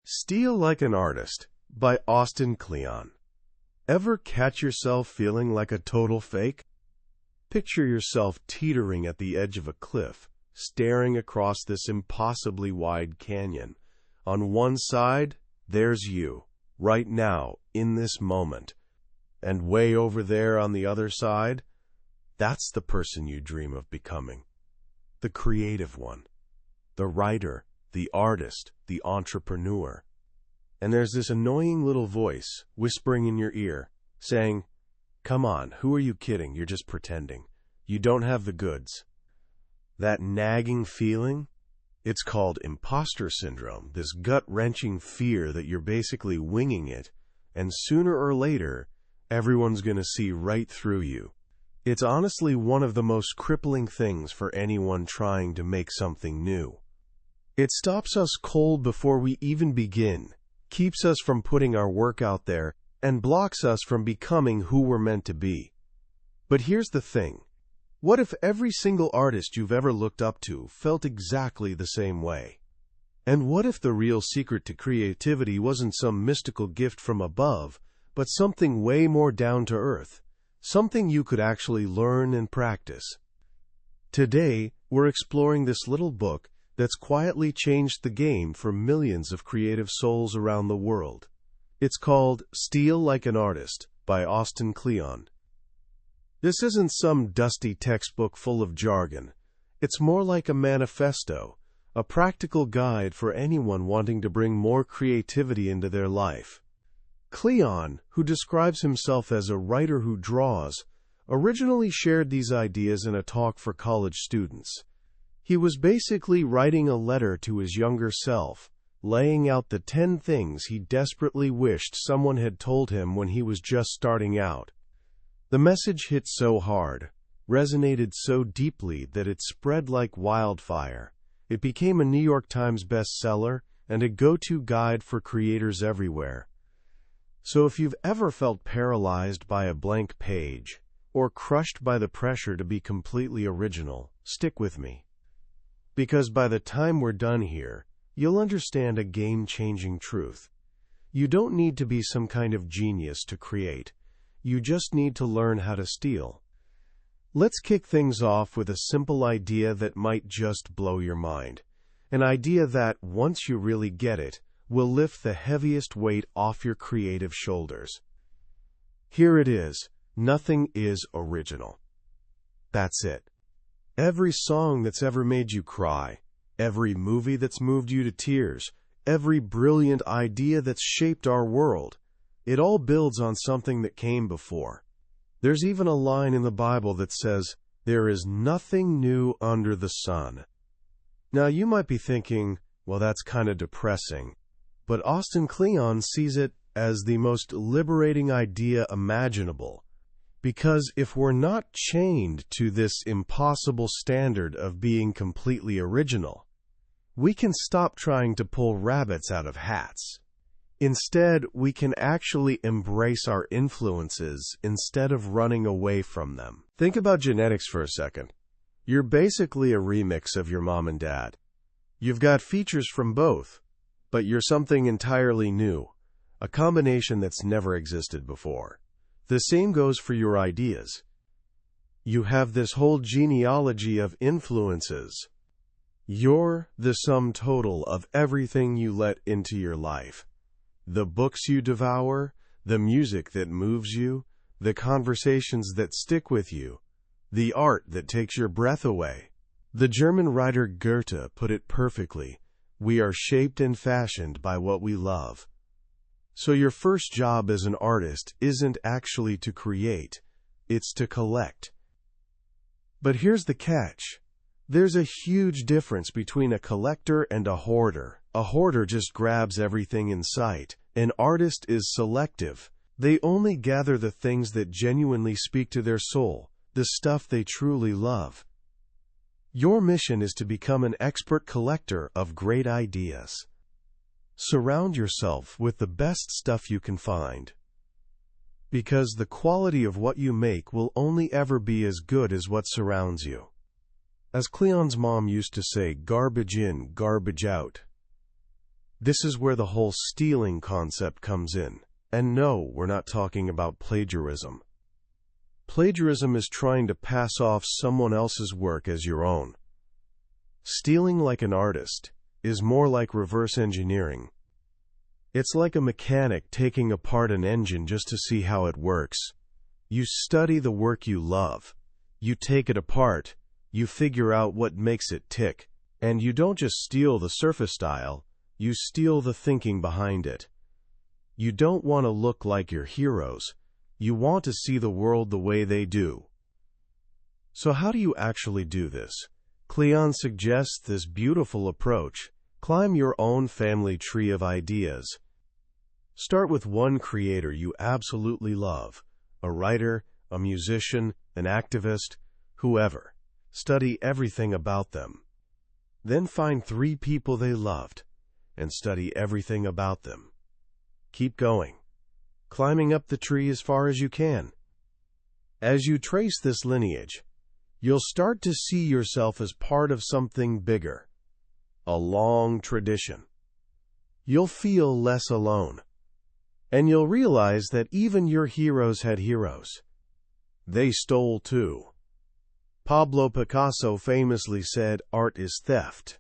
Steal Like an Artist by Austin Kleon. Ever catch yourself feeling like a total fake? Picture yourself teetering at the edge of a cliff, staring across this impossibly wide canyon. On one side, there's you, right now, in this moment. And way over there on the other side, that's the person you dream of becoming. The creative one. The writer. The artist, the entrepreneur. And there's this annoying little voice whispering in your ear, saying, "Come on, who are you kidding? You're just pretending. You don't have the goods." That nagging feeling? It's called imposter syndrome, this gut-wrenching fear that you're basically winging it, and sooner or later, everyone's going to see right through you. It's honestly one of the most crippling things for anyone trying to make something new. It stops us cold before we even begin, keeps us from putting our work out there, and blocks us from becoming who we're meant to be. But here's the thing. What if every single artist you've ever looked up to felt exactly the same way? And what if the real secret to creativity wasn't some mystical gift from above, but something way more down to earth, something you could actually learn and practice? Today, we're exploring this little book that's quietly changed the game for millions of creative souls around the world. It's called Steal Like an Artist by Austin Kleon. This isn't some dusty textbook full of jargon. It's more like a manifesto, a practical guide for anyone wanting to bring more creativity into their life. Kleon, who describes himself as a writer who draws, originally shared these ideas in a talk for college students. He was basically writing a letter to his younger self, laying out the 10 things he desperately wished someone had told him when he was just starting out. The message hit so hard, resonated so deeply that it spread like wildfire. It became a New York Times bestseller and a go-to guide for creators everywhere. So if you've ever felt paralyzed by a blank page, or crushed by the pressure to be completely original, stick with me. Because by the time we're done here, you'll understand a game-changing truth. You don't need to be some kind of genius to create. You just need to learn how to steal. Let's kick things off with a simple idea that might just blow your mind. An idea that, once you really get it, will lift the heaviest weight off your creative shoulders. Here it is. Nothing is original. That's it. Every song that's ever made you cry, every movie that's moved you to tears, every brilliant idea that's shaped our world, it all builds on something that came before. There's even a line in the Bible that says, "There is nothing new under the sun." Now you might be thinking, well, that's kind of depressing. But Austin Kleon sees it as the most liberating idea imaginable. Because if we're not chained to this impossible standard of being completely original, we can stop trying to pull rabbits out of hats. Instead, we can actually embrace our influences instead of running away from them. Think about genetics for a second. You're basically a remix of your mom and dad. You've got features from both, but you're something entirely new, a combination that's never existed before. The same goes for your ideas. You have this whole genealogy of influences. You're the sum total of everything you let into your life. The books you devour, the music that moves you, the conversations that stick with you, the art that takes your breath away. The German writer Goethe put it perfectly. We are shaped and fashioned by what we love. So your first job as an artist isn't actually to create, it's to collect. But here's the catch. There's a huge difference between a collector and a hoarder. A hoarder just grabs everything in sight. An artist is selective. They only gather the things that genuinely speak to their soul, the stuff they truly love. Your mission is to become an expert collector of great ideas. Surround yourself with the best stuff you can find. Because the quality of what you make will only ever be as good as what surrounds you. As Kleon's mom used to say, garbage in, garbage out. This is where the whole stealing concept comes in. And no, we're not talking about plagiarism. Plagiarism is trying to pass off someone else's work as your own. Stealing like an artist is more like reverse engineering. It's like a mechanic taking apart an engine just to see how it works. You study the work you love. You take it apart. You figure out what makes it tick. And you don't just steal the surface style, you steal the thinking behind it. You don't want to look like your heroes. You want to see the world the way they do. So how do you actually do this? Kleon suggests this beautiful approach. Climb your own family tree of ideas. Start with one creator you absolutely love, a writer, a musician, an activist, whoever. Study everything about them. Then find 3 people they loved, and study everything about them. Keep going, climbing up the tree as far as you can. As you trace this lineage, you'll start to see yourself as part of something bigger, a long tradition. You'll feel less alone, and you'll realize that even your heroes had heroes. They stole too. Pablo Picasso famously said, "Art is theft."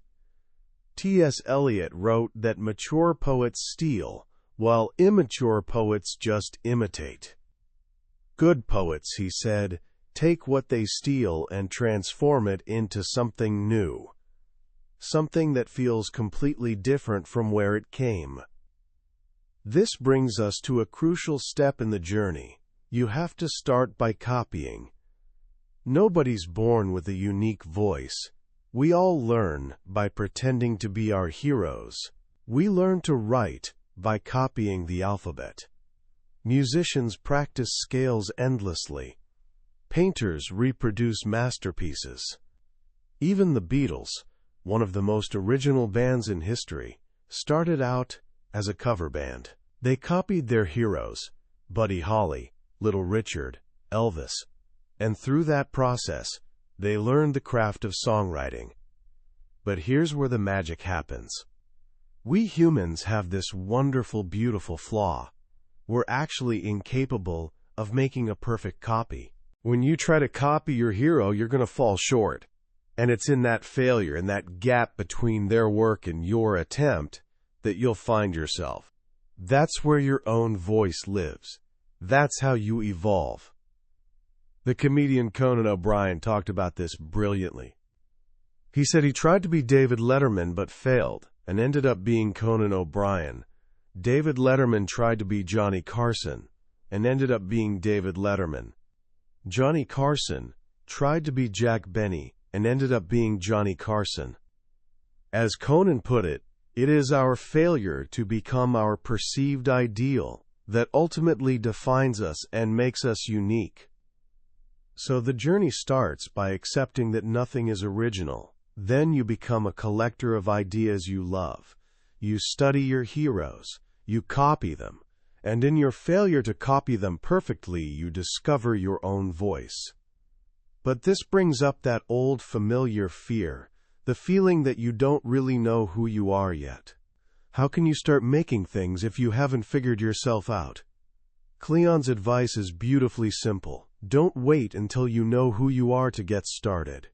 T.S. Eliot wrote that mature poets steal, while immature poets just imitate. Good poets, he said, take what they steal and transform it into something new, something that feels completely different from where it came. This brings us to a crucial step in the journey. You have to start by copying. Nobody's born with a unique voice. We all learn by pretending to be our heroes. We learn to write by copying the alphabet. Musicians practice scales endlessly. Painters reproduce masterpieces. Even the Beatles, one of the most original bands in history, started out as a cover band. They copied their heroes, Buddy Holly, Little Richard, Elvis, and through that process, they learned the craft of songwriting. But here's where the magic happens. We humans have this wonderful, beautiful flaw. We're actually incapable of making a perfect copy. When you try to copy your hero, you're going to fall short. And it's in that failure, in that gap between their work and your attempt, that you'll find yourself. That's where your own voice lives. That's how you evolve. The comedian Conan O'Brien talked about this brilliantly. He said he tried to be David Letterman but failed and ended up being Conan O'Brien. David Letterman tried to be Johnny Carson and ended up being David Letterman. Johnny Carson tried to be Jack Benny and ended up being Johnny Carson. As Conan put it, it is our failure to become our perceived ideal that ultimately defines us and makes us unique. So the journey starts by accepting that nothing is original. Then you become a collector of ideas you love. You study your heroes. You copy them. And in your failure to copy them perfectly, you discover your own voice. But this brings up that old familiar fear, the feeling that you don't really know who you are yet. How can you start making things if you haven't figured yourself out? Kleon's advice is beautifully simple. Don't wait until you know who you are to get started.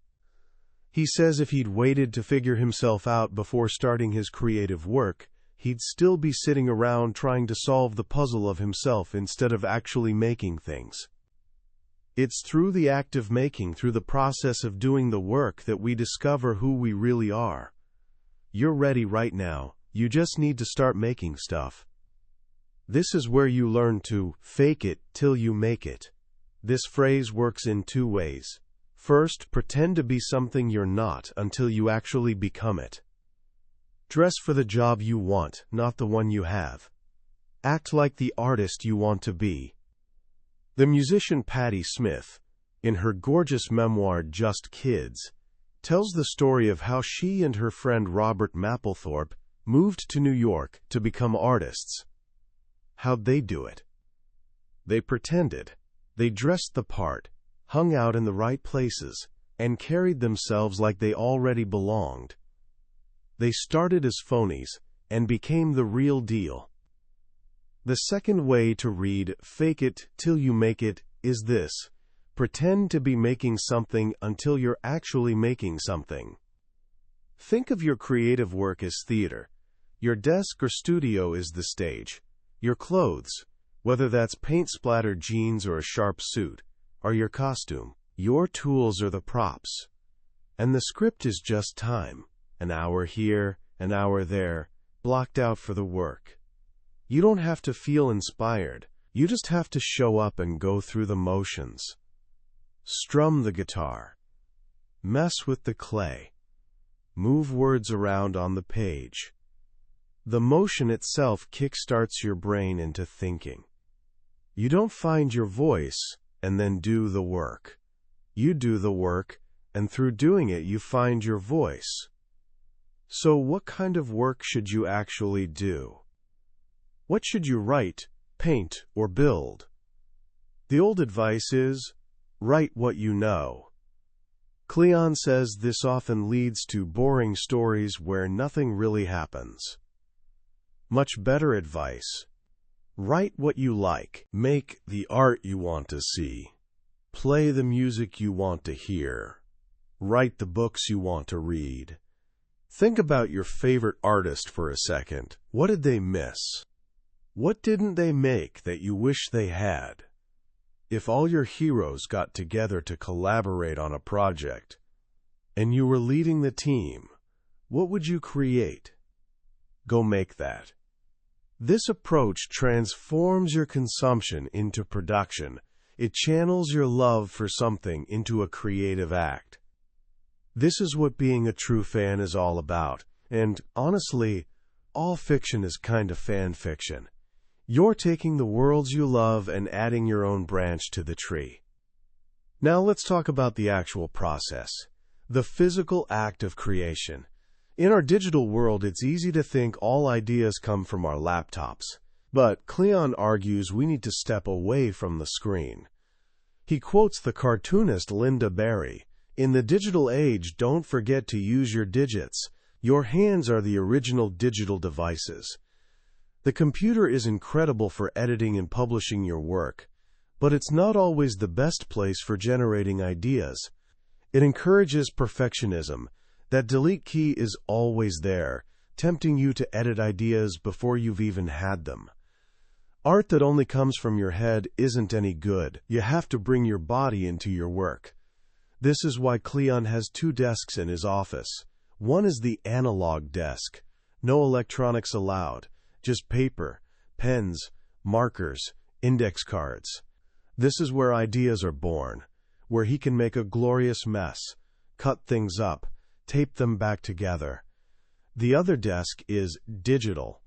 He says if he'd waited to figure himself out before starting his creative work, he'd still be sitting around trying to solve the puzzle of himself instead of actually making things. It's through the act of making, through the process of doing the work, that we discover who we really are. You're ready right now. You just need to start making stuff. This is where you learn to fake it till you make it. This phrase works in 2 ways. First, pretend to be something you're not until you actually become it. Dress for the job you want, not the one you have. Act like the artist you want to be. The musician Patti Smith, in her gorgeous memoir Just Kids, tells the story of how she and her friend Robert Mapplethorpe moved to New York to become artists. How'd they do it? They pretended. They dressed the part, hung out in the right places, and carried themselves like they already belonged. They started as phonies, and became the real deal. The second way to read Fake It Till You Make It is this: pretend to be making something until you're actually making something. Think of your creative work as theater. Your desk or studio is the stage. Your clothes, whether that's paint-splattered jeans or a sharp suit, are your costume. Your tools are the props. And the script is just time, an hour here, an hour there, blocked out for the work. You don't have to feel inspired. You just have to show up and go through the motions. Strum the guitar. Mess with the clay. Move words around on the page. The motion itself kickstarts your brain into thinking. You don't find your voice and then do the work. You do the work, and through doing it you find your voice. So what kind of work should you actually do? What should you write, paint, or build? The old advice is, write what you know. Kleon says this often leads to boring stories where nothing really happens. Much better advice: write what you like, make the art you want to see, play the music you want to hear, write the books you want to read. Think about your favorite artist for a second. What did they miss? What didn't they make that you wish they had? If all your heroes got together to collaborate on a project, and you were leading the team, what would you create? Go make that. This approach transforms your consumption into production. It channels your love for something into a creative act. This is what being a true fan is all about, and honestly, all fiction is kind of fan fiction. You're taking the worlds you love and adding your own branch to the tree. Now let's talk about the actual process, the physical act of creation. In our digital world, it's easy to think all ideas come from our laptops, but Kleon argues we need to step away from the screen. He quotes the cartoonist Linda Barry, "In the digital age, don't forget to use your digits. Your hands are the original digital devices." The computer is incredible for editing and publishing your work, but it's not always the best place for generating ideas. It encourages perfectionism. That delete key is always there, tempting you to edit ideas before you've even had them. Art that only comes from your head isn't any good. You have to bring your body into your work. This is why Kleon has 2 desks in his office. One is the analog desk. No electronics allowed. Just paper, pens, markers, index cards. This is where ideas are born, where he can make a glorious mess, cut things up, tape them back together. The other desk is digital.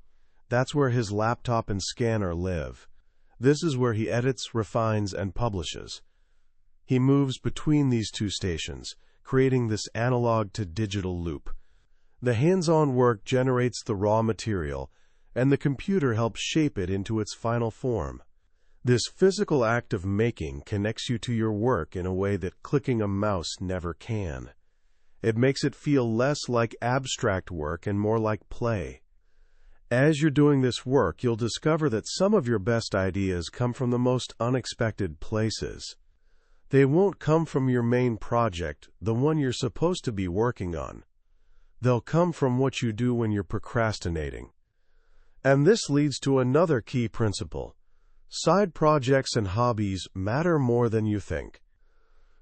That's where his laptop and scanner live. This is where he edits, refines, and publishes. He moves between these 2 stations, creating this analog to digital loop. The hands-on work generates the raw material, and the computer helps shape it into its final form. This physical act of making connects you to your work in a way that clicking a mouse never can. It makes it feel less like abstract work and more like play. As you're doing this work, you'll discover that some of your best ideas come from the most unexpected places. They won't come from your main project, the one you're supposed to be working on. They'll come from what you do when you're procrastinating. And this leads to another key principle. Side projects and hobbies matter more than you think.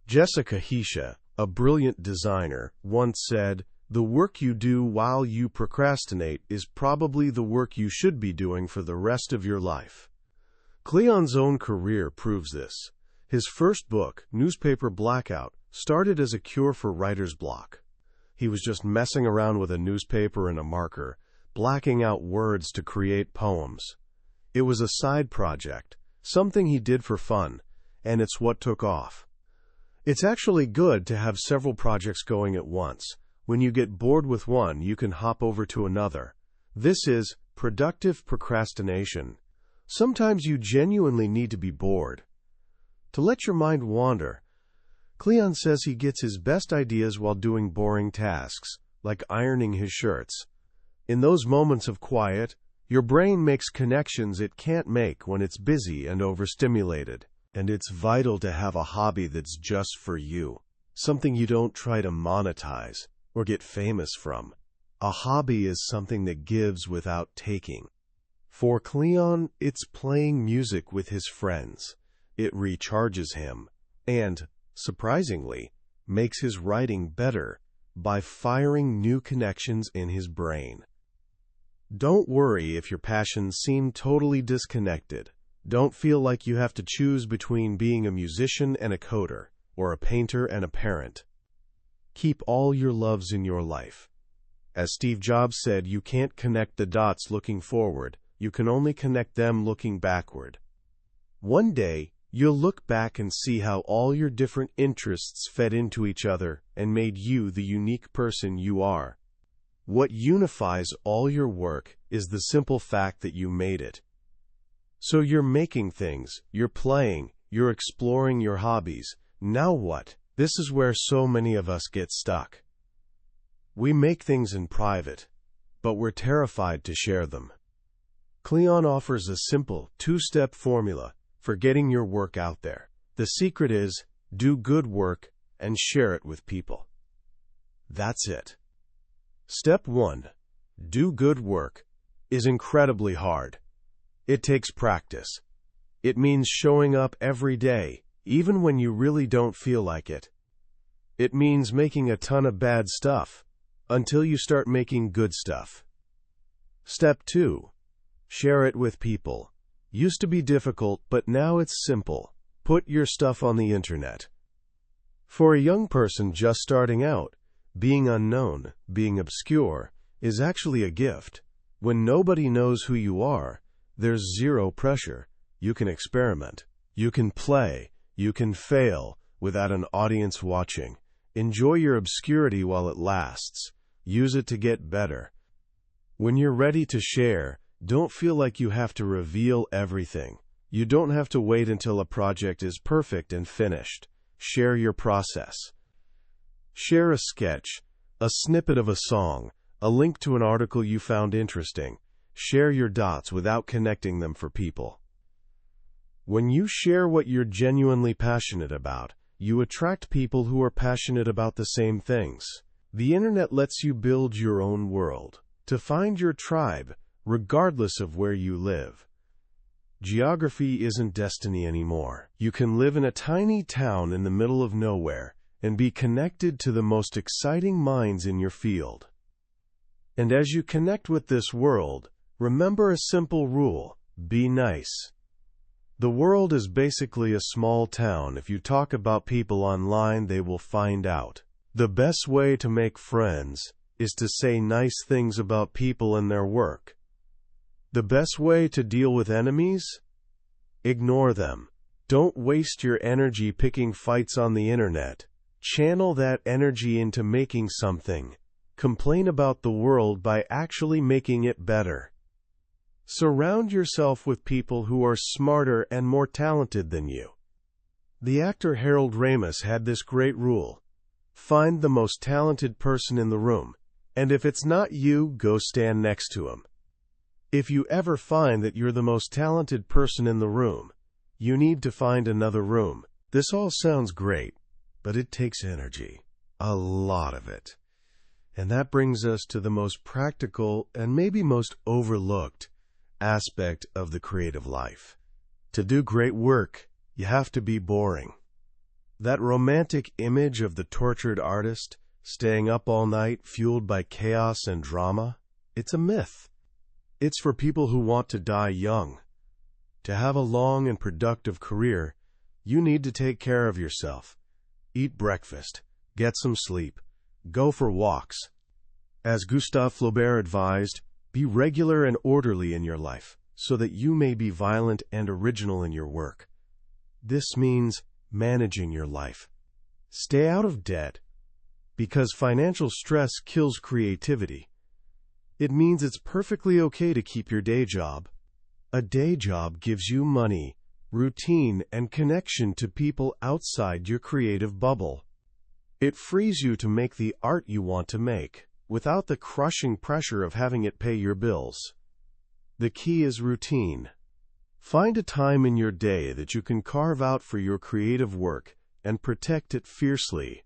Jessica Hisha, a brilliant designer, once said, "The work you do while you procrastinate is probably the work you should be doing for the rest of your life." Kleon's own career proves this. His first book, Newspaper Blackout, started as a cure for writer's block. He was just messing around with a newspaper and a marker, blacking out words to create poems. It was a side project, something he did for fun, and it's what took off. It's actually good to have several projects going at once. When you get bored with one, you can hop over to another. This is productive procrastination. Sometimes you genuinely need to be bored. To let your mind wander. Kleon says he gets his best ideas while doing boring tasks, like ironing his shirts. In those moments of quiet, your brain makes connections it can't make when it's busy and overstimulated. And it's vital to have a hobby that's just for you, something you don't try to monetize or get famous from. A hobby is something that gives without taking. For Kleon, it's playing music with his friends. It recharges him and, surprisingly, makes his writing better by firing new connections in his brain. Don't worry if your passions seem totally disconnected. Don't feel like you have to choose between being a musician and a coder, or a painter and a parent. Keep all your loves in your life. As Steve Jobs said, you can't connect the dots looking forward, you can only connect them looking backward. One day, you'll look back and see how all your different interests fed into each other and made you the unique person you are. What unifies all your work is the simple fact that you made it. So you're making things, you're playing, you're exploring your hobbies. Now what? This is where so many of us get stuck. We make things in private, but we're terrified to share them. Kleon offers a simple, two-step formula for getting your work out there. The secret is, do good work and share it with people. That's it. Step 1. Do good work is incredibly hard. It takes practice. It means showing up every day, even when you really don't feel like it. It means making a ton of bad stuff, until you start making good stuff. Step 2. Share it with people. Used to be difficult, but now it's simple. Put your stuff on the internet. For a young person just starting out, being unknown, being obscure, is actually a gift. When nobody knows who you are, there's zero pressure. You can experiment. You can play. You can fail without an audience watching. Enjoy your obscurity while it lasts. Use it to get better. When you're ready to share, don't feel like you have to reveal everything. You don't have to wait until a project is perfect and finished. Share your process. Share a sketch, a snippet of a song, a link to an article you found interesting. Share your dots without connecting them for people. When you share what you're genuinely passionate about, you attract people who are passionate about the same things. The internet lets you build your own world, to find your tribe, regardless of where you live. Geography isn't destiny anymore. You can live in a tiny town in the middle of nowhere and be connected to the most exciting minds in your field. And as you connect with this world, remember a simple rule: be nice. The world is basically a small town. If you talk about people online, they will find out. The best way to make friends is to say nice things about people and their work. The best way to deal with enemies? Ignore them. Don't waste your energy picking fights on the internet. Channel that energy into making something. Complain about the world by actually making it better. Surround yourself with people who are smarter and more talented than you. The actor Harold Ramis had this great rule: find the most talented person in the room, and if it's not you, go stand next to him. If you ever find that you're the most talented person in the room, you need to find another room. This all sounds great, but it takes energy. A lot of it. And that brings us to the most practical and maybe most overlooked aspect of the creative life. To do great work, you have to be boring. That romantic image of the tortured artist, staying up all night, fueled by chaos and drama, it's a myth. It's for people who want to die young. To have a long and productive career, you need to take care of yourself. Eat breakfast, get some sleep, go for walks. As Gustave Flaubert advised, be regular and orderly in your life, so that you may be violent and original in your work. This means managing your life. Stay out of debt, because financial stress kills creativity. It means it's perfectly okay to keep your day job. A day job gives you money, routine, and connection to people outside your creative bubble. It frees you to make the art you want to make. without the crushing pressure of having it pay your bills. The key is routine. Find a time in your day that you can carve out for your creative work and protect it fiercely.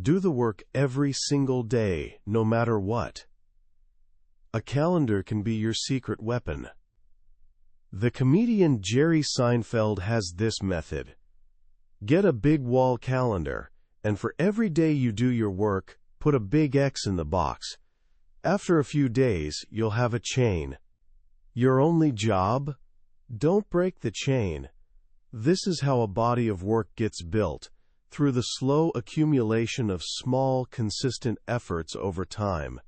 Do the work every single day, no matter what. A calendar can be your secret weapon. The comedian Jerry Seinfeld has this method. Get a big wall calendar, and for every day you do your work, put a big X in the box. After a few days, you'll have a chain. Your only job? Don't break the chain. This is how a body of work gets built, through the slow accumulation of small, consistent efforts over time.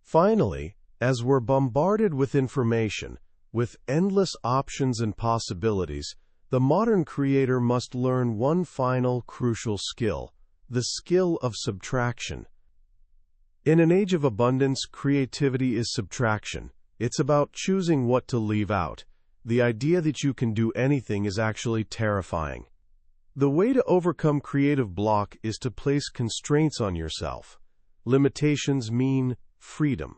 Finally, as we're bombarded with information, with endless options and possibilities, the modern creator must learn one final crucial skill, the skill of subtraction. In an age of abundance, creativity is subtraction. It's about choosing what to leave out. The idea that you can do anything is actually terrifying. The way to overcome creative block is to place constraints on yourself. Limitations mean freedom.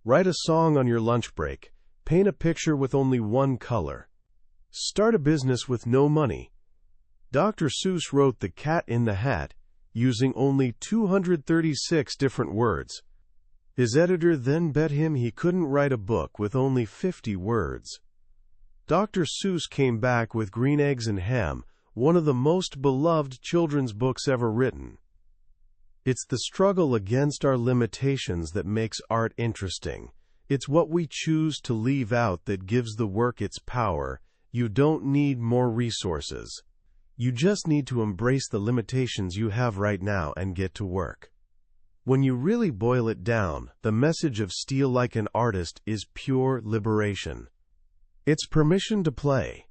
Write a song on your lunch break. Paint a picture with only one color. Start a business with no money. Dr. Seuss wrote The Cat in the Hat using only 236 different words. His editor then bet him he couldn't write a book with only 50 words. Dr. Seuss came back with Green Eggs and Ham, one of the most beloved children's books ever written. It's the struggle against our limitations that makes art interesting. It's what we choose to leave out that gives the work its power. You don't need more resources. You just need to embrace the limitations you have right now and get to work. When you really boil it down, the message of Steal Like an Artist is pure liberation. It's permission to play.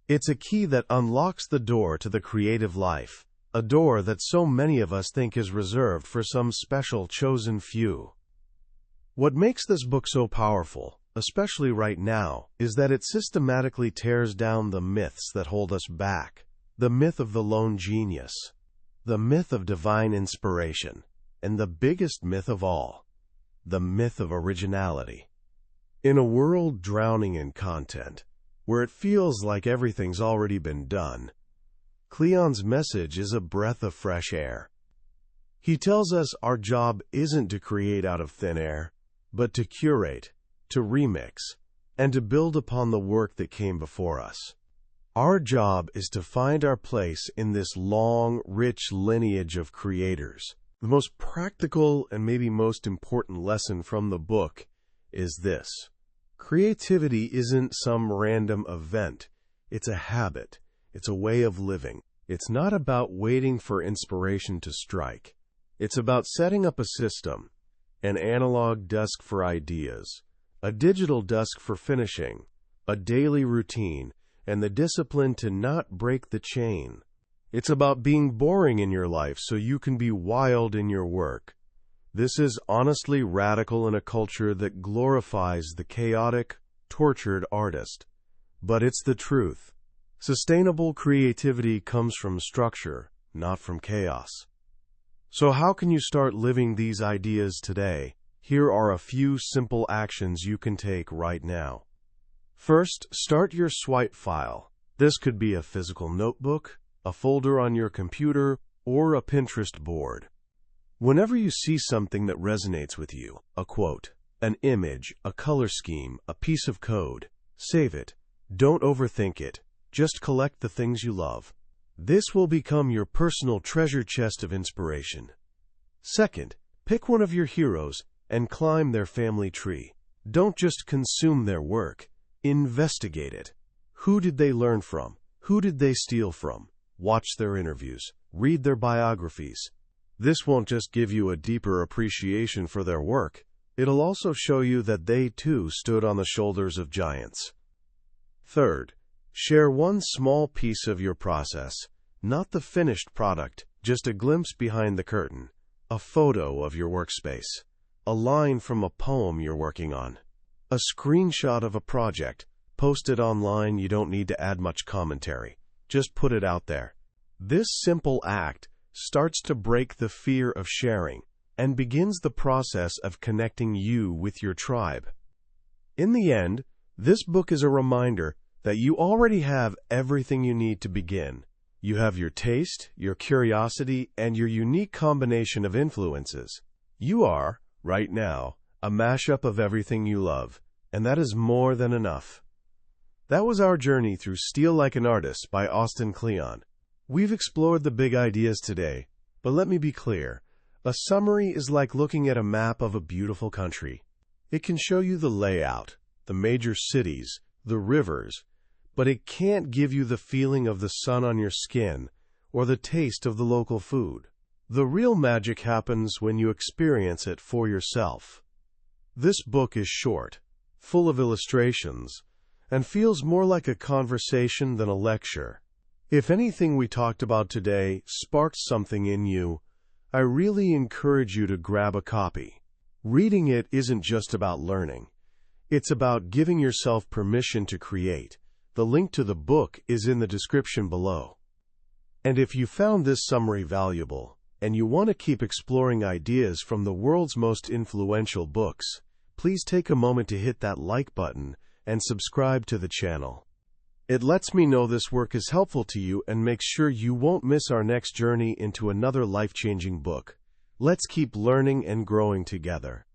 It's a key that unlocks the door to the creative life, a door that so many of us think is reserved for some special chosen few. What makes this book so powerful, especially right now, is that it systematically tears down the myths that hold us back. The myth of the lone genius, the myth of divine inspiration, and the biggest myth of all, the myth of originality. In a world drowning in content, where it feels like everything's already been done, Kleon's message is a breath of fresh air. He tells us our job isn't to create out of thin air, but to curate, to remix, and to build upon the work that came before us. Our job is to find our place in this long, rich lineage of creators. The most practical and maybe most important lesson from the book is this. Creativity isn't some random event. It's a habit. It's a way of living. It's not about waiting for inspiration to strike. It's about setting up a system, an analog desk for ideas, a digital desk for finishing, a daily routine, and the discipline to not break the chain. It's about being boring in your life so you can be wild in your work. This is honestly radical in a culture that glorifies the chaotic, tortured artist. But it's the truth. Sustainable creativity comes from structure, not from chaos. So how can you start living these ideas today? Here are a few simple actions you can take right now. First, start your swipe file. This could be a physical notebook, a folder on your computer, or a Pinterest board. Whenever you see something that resonates with you, a quote, an image, a color scheme, a piece of code, save it. Don't overthink it. Just collect the things you love. This will become your personal treasure chest of inspiration. Second, pick one of your heroes and climb their family tree. Don't just consume their work. Investigate it. Who did they learn from? Who did they steal from? Watch their interviews. Read their biographies. This won't just give you a deeper appreciation for their work. It'll also show you that they too stood on the shoulders of giants. Third, share one small piece of your process, not the finished product, just a glimpse behind the curtain, a photo of your workspace, a line from a poem you're working on, a screenshot of a project. Post it online. You don't need to add much commentary. Just put it out there. This simple act starts to break the fear of sharing. and begins the process of connecting you with your tribe. In the end, this book is a reminder that you already have everything you need to begin. You have your taste, your curiosity, and your unique combination of influences. You are, right now, a mashup of everything you love, and that is more than enough. That was our journey through Steal Like an Artist by Austin Kleon. We've explored the big ideas today, but let me be clear. A summary is like looking at a map of a beautiful country. It can show you the layout, the major cities, the rivers, but it can't give you the feeling of the sun on your skin or the taste of the local food. The real magic happens when you experience it for yourself. This book is short, full of illustrations, and feels more like a conversation than a lecture. If anything we talked about today sparked something in you, I really encourage you to grab a copy. Reading it isn't just about learning. It's about giving yourself permission to create. The link to the book is in the description below. And if you found this summary valuable, and you want to keep exploring ideas from the world's most influential books, please take a moment to hit that like button and subscribe to the channel. It lets me know this work is helpful to you and makes sure you won't miss our next journey into another life-changing book. Let's keep learning and growing together.